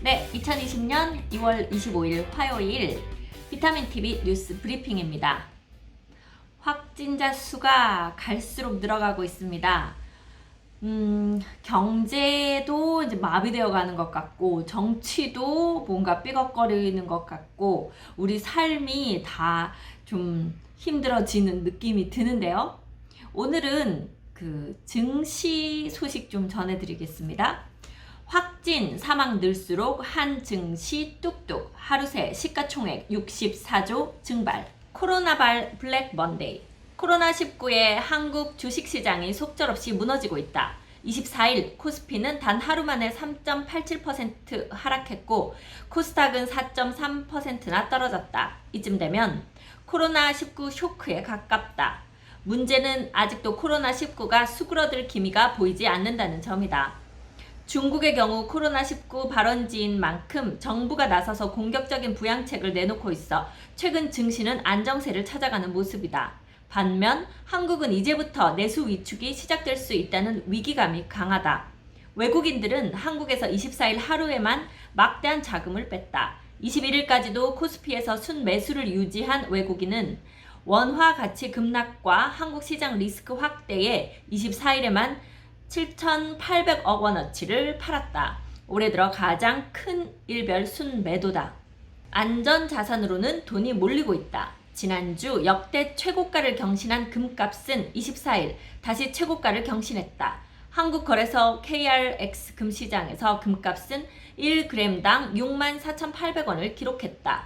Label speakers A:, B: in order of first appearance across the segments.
A: 네, 2020년 2월 25일 화요일 비타민TV 뉴스 브리핑입니다. 확진자 수가 갈수록 늘어가고 있습니다. 경제도 이제 마비되어 가는 것 같고, 정치도 뭔가 삐걱거리는 것 같고, 우리 삶이 다 좀 힘들어지는 느낌이 드는데요. 오늘은 그 증시 소식 좀 전해드리겠습니다. 확진, 사망 늘수록 한 증시 뚝뚝, 하루 새 시가총액 64조 증발. 코로나발 블랙 먼데이. 코로나19에 한국 주식시장이 속절없이 무너지고 있다. 24일 코스피는 단 하루 만에 3.87% 하락했고 코스닥은 4.3%나 떨어졌다. 이쯤 되면 코로나19 쇼크에 가깝다. 문제는 아직도 코로나19가 수그러들 기미가 보이지 않는다는 점이다. 중국의 경우 코로나19 발원지인 만큼 정부가 나서서 공격적인 부양책을 내놓고 있어 최근 증시는 안정세를 찾아가는 모습이다. 반면 한국은 이제부터 내수 위축이 시작될 수 있다는 위기감이 강하다. 외국인들은 한국에서 24일 하루에만 막대한 자금을 뺐다. 21일까지도 코스피에서 순매수를 유지한 외국인은 원화 가치 급락과 한국 시장 리스크 확대에 24일에만 7,800억 원어치를 팔았다. 올해 들어 가장 큰 일별 순매도다. 안전자산으로는 돈이 몰리고 있다. 지난주 역대 최고가를 경신한 금값은 24일 다시 최고가를 경신했다. 한국거래소 KRX 금시장에서 금값은 1g당 64,800원을 기록했다.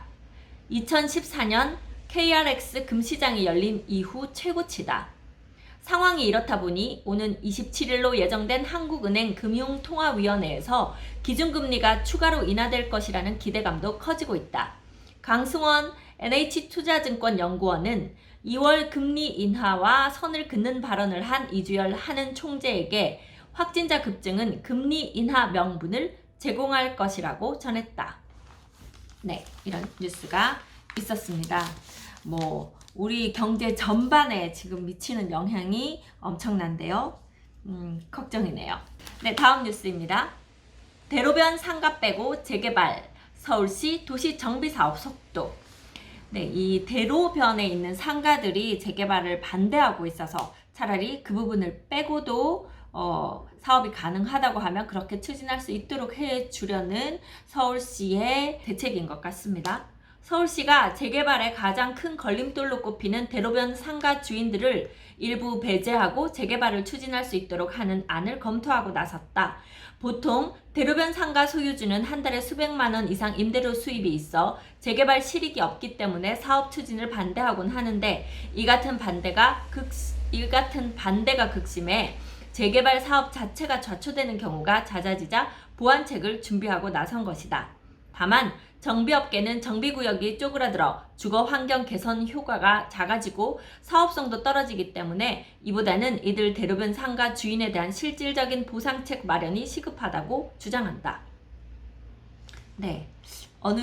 A: 2014년 KRX 금시장이 열린 이후 최고치다. 상황이 이렇다 보니 오는 27일로 예정된 한국은행 금융통화위원회에서 기준금리가 추가로 인하될 것이라는 기대감도 커지고 있다. 강승원 NH투자증권 연구원은 2월 금리 인하와 선을 긋는 발언을 한 이주열 한은 총재에게 확진자 급증은 금리 인하 명분을 제공할 것이라고 전했다. 네, 이런 뉴스가 있었습니다. 우리 경제 전반에 지금 미치는 영향이 엄청난데요. 걱정이네요. 네, 다음 뉴스입니다. 대로변 상가 빼고 재개발, 서울시 도시 정비 사업 속도. 네, 이 대로변에 있는 상가들이 재개발을 반대하고 있어서 차라리 그 부분을 빼고도 사업이 가능하다고 하면 그렇게 추진할 수 있도록 해주려는 서울시의 대책인 것 같습니다. 서울시가 재개발의 가장 큰 걸림돌로 꼽히는 대로변 상가 주인들을 일부 배제하고 재개발을 추진할 수 있도록 하는 안을 검토하고 나섰다. 보통 대로변 상가 소유주는 한 달에 수백만 원 이상 임대료 수입이 있어 재개발 실익이 없기 때문에 사업 추진을 반대하곤 하는데 이 같은 반대가 극심해 재개발 사업 자체가 좌초되는 경우가 잦아지자 보완책을 준비하고 나선 것이다. 다만 정비업계는 정비구역이 쪼그라들어 주거 환경 개선 효과가 작아지고 사업성도 떨어지기 때문에 이보다는 이들 대로변 상가 주인에 대한 실질적인 보상책 마련이 시급하다고 주장한다. 네, 어느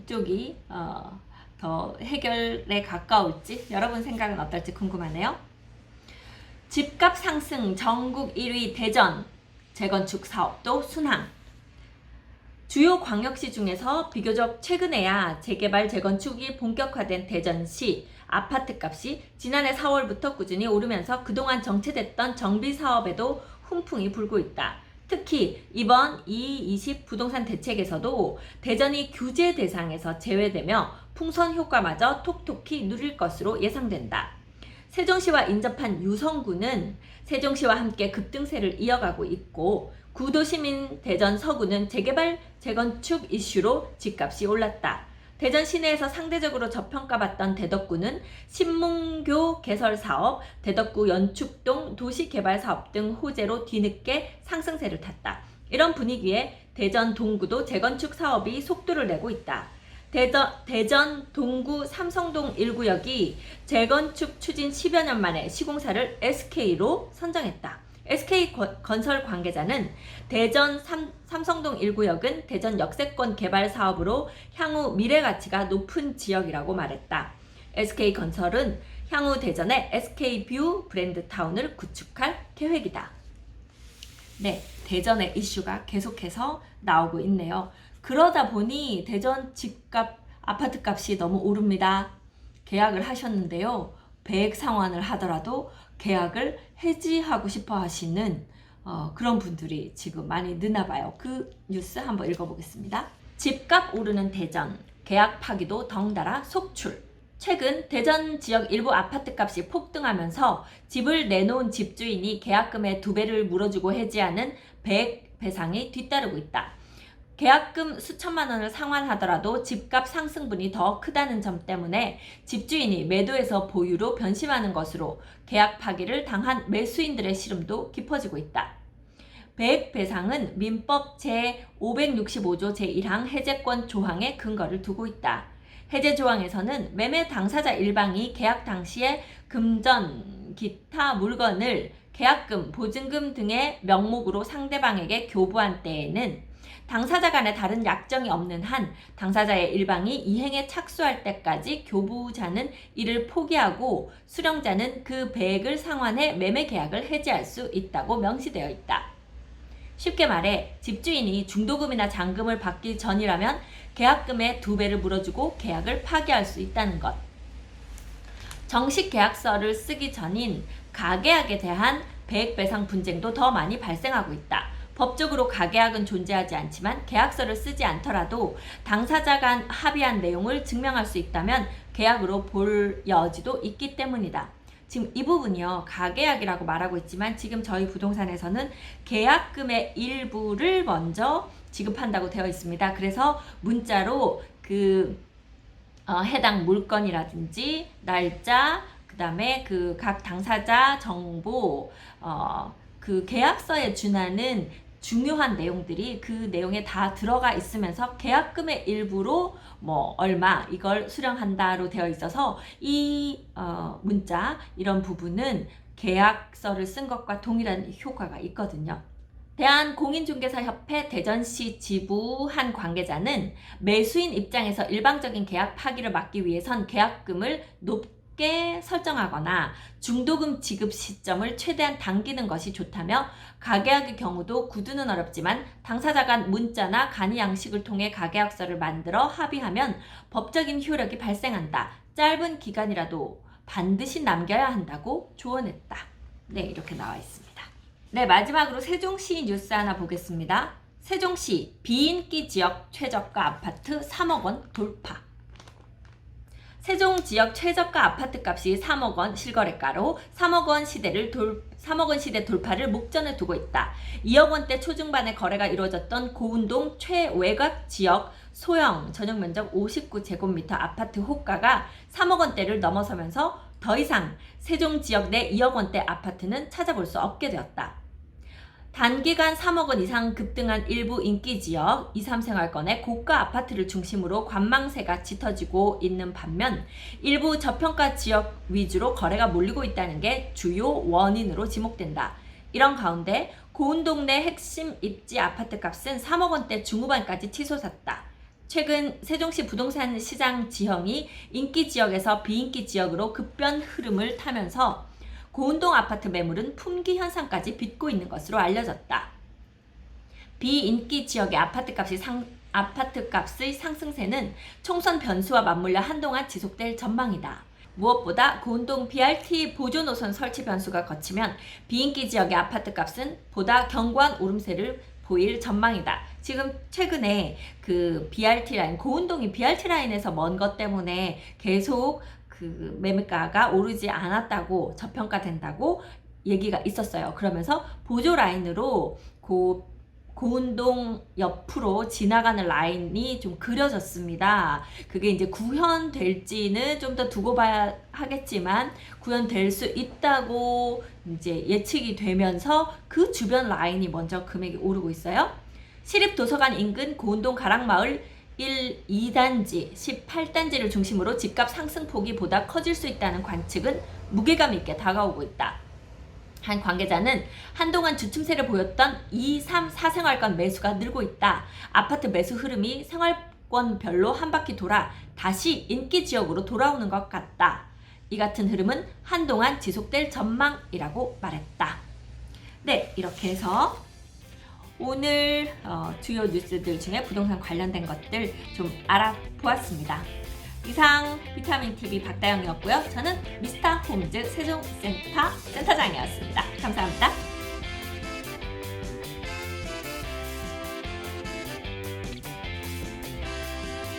A: 쪽이 더 해결에 가까울지 여러분 생각은 어떨지 궁금하네요. 집값 상승 전국 1위 대전, 재건축 사업도 순항. 주요 광역시 중에서 비교적 최근에야 재개발 재건축이 본격화된 대전시 아파트값이 지난해 4월부터 꾸준히 오르면서 그동안 정체됐던 정비사업에도 훈풍이 불고 있다. 특히 이번 2.20 부동산 대책에서도 대전이 규제 대상에서 제외되며 풍선 효과마저 톡톡히 누릴 것으로 예상된다. 세종시와 인접한 유성구는 세종시와 함께 급등세를 이어가고 있고 구도시민 대전 서구는 재개발 재건축 이슈로 집값이 올랐다. 대전 시내에서 상대적으로 저평가받던 대덕구는 신문교 개설 사업, 대덕구 연축동 도시개발 사업 등 호재로 뒤늦게 상승세를 탔다. 이런 분위기에 대전 동구도 재건축 사업이 속도를 내고 있다. 대전 동구 삼성동 1구역이 재건축 추진 10여 년 만에 시공사를 SK로 선정했다. SK건설 관계자는 대전 삼성동 1구역은 대전 역세권 개발 사업으로 향후 미래 가치가 높은 지역이라고 말했다. SK건설은 향후 대전에 SK뷰 브랜드타운을 구축할 계획이다. 네, 대전의 이슈가 계속해서 나오고 있네요. 그러다 보니 대전 집값, 아파트값이 너무 오릅니다. 계약을 하셨는데요. 배액 상환을 하더라도 계약을 해지하고 싶어 하시는 그런 분들이 지금 많이 느나 봐요. 그 뉴스 한번 읽어보겠습니다. 집값 오르는 대전, 계약 파기도 덩달아 속출. 최근 대전 지역 일부 아파트값이 폭등하면서 집을 내놓은 집주인이 계약금의 2배를 물어주고 해지하는 배액 배상이 뒤따르고 있다. 계약금 수천만 원을 상환하더라도 집값 상승분이 더 크다는 점 때문에 집주인이 매도에서 보유로 변심하는 것으로 계약 파기를 당한 매수인들의 시름도 깊어지고 있다. 배액 배상은 민법 제565조 제1항 해제권 조항에 근거를 두고 있다. 해제 조항에서는 매매 당사자 일방이 계약 당시에 금전, 기타 물건을 계약금, 보증금 등의 명목으로 상대방에게 교부한 때에는 당사자 간에 다른 약정이 없는 한 당사자의 일방이 이행에 착수할 때까지 교부자는 이를 포기하고 수령자는 그 배액을 상환해 매매 계약을 해지할 수 있다고 명시되어 있다. 쉽게 말해 집주인이 중도금이나 잔금을 받기 전이라면 계약금의 2배를 물어주고 계약을 파기할 수 있다는 것. 정식 계약서를 쓰기 전인 가계약에 대한 배액배상 분쟁도 더 많이 발생하고 있다. 법적으로 가계약은 존재하지 않지만 계약서를 쓰지 않더라도 당사자 간 합의한 내용을 증명할 수 있다면 계약으로 볼 여지도 있기 때문이다. 지금 이 부분이요. 가계약이라고 말하고 있지만 지금 저희 부동산에서는 계약금의 일부를 먼저 지급한다고 되어 있습니다. 그래서 문자로 해당 물건이라든지 날짜, 그 다음에 그 각 당사자 정보, 그 계약서에 준하는 중요한 내용들이 그 내용에 다 들어가 있으면서 계약금의 일부로 뭐 얼마 이걸 수령한다로 되어 있어서 이 문자 이런 부분은 계약서를 쓴 것과 동일한 효과가 있거든요. 대한공인중개사협회 대전시 지부 한 관계자는 매수인 입장에서 일방적인 계약 파기를 막기 위해선 계약금을 높게 설정하거나 중도금 지급 시점을 최대한 당기는 것이 좋다며 가계약의 경우도 구두는 어렵지만 당사자 간 문자나 간이 양식을 통해 가계약서를 만들어 합의하면 법적인 효력이 발생한다. 짧은 기간이라도 반드시 남겨야 한다고 조언했다. 네, 이렇게 나와 있습니다. 네, 마지막으로 세종시 뉴스 하나 보겠습니다. 세종시 비인기 지역 최저가 아파트 3억 원 돌파. 세종 지역 최저가 아파트 값이 3억 원 실거래가로 3억 원 시대 돌파를 목전에 두고 있다. 2억 원대 초중반의 거래가 이루어졌던 고운동 최외곽 지역 소형 전용 면적 59제곱미터 아파트 호가가 3억 원대를 넘어서면서 더 이상 세종 지역 내 2억 원대 아파트는 찾아볼 수 없게 되었다. 단기간 3억 원 이상 급등한 일부 인기지역 2, 3생활권의 고가 아파트를 중심으로 관망세가 짙어지고 있는 반면 일부 저평가 지역 위주로 거래가 몰리고 있다는 게 주요 원인으로 지목된다. 이런 가운데 고운동 내 핵심 입지 아파트 값은 3억 원대 중후반까지 치솟았다. 최근 세종시 부동산 시장 지형이 인기 지역에서 비인기 지역으로 급변 흐름을 타면서 고운동 아파트 매물은 품귀 현상까지 빚고 있는 것으로 알려졌다. 비인기 지역의 아파트값의 상승세는 총선 변수와 맞물려 한동안 지속될 전망이다. 무엇보다 고운동 BRT 보조 노선 설치 변수가 거치면 비인기 지역의 아파트값은 보다 견고한 오름세를 보일 전망이다. 지금 최근에 그 BRT 라인, 고운동이 BRT 라인에서 먼 것 때문에 계속 그 매매가가 오르지 않았다고 저평가된다고 얘기가 있었어요. 그러면서 보조 라인으로 고운동 옆으로 지나가는 라인이 좀 그려졌습니다. 그게 이제 구현될지는 좀 더 두고 봐야 하겠지만 구현될 수 있다고 이제 예측이 되면서 그 주변 라인이 먼저 금액이 오르고 있어요. 시립도서관 인근 고운동 가락마을 1, 2단지, 18단지를 중심으로 집값 상승폭이 보다 커질 수 있다는 관측은 무게감 있게 다가오고 있다. 한 관계자는 한동안 주춤세를 보였던 2, 3, 4생활권 매수가 늘고 있다. 아파트 매수 흐름이 생활권별로 한 바퀴 돌아 다시 인기 지역으로 돌아오는 것 같다. 이 같은 흐름은 한동안 지속될 전망이라고 말했다. 네, 이렇게 해서 오늘 주요 뉴스들 중에 부동산 관련된 것들 좀 알아보았습니다. 이상 비타민TV 박다영이었고요. 저는 미스터 홈즈 세종센터 센터장이었습니다. 감사합니다.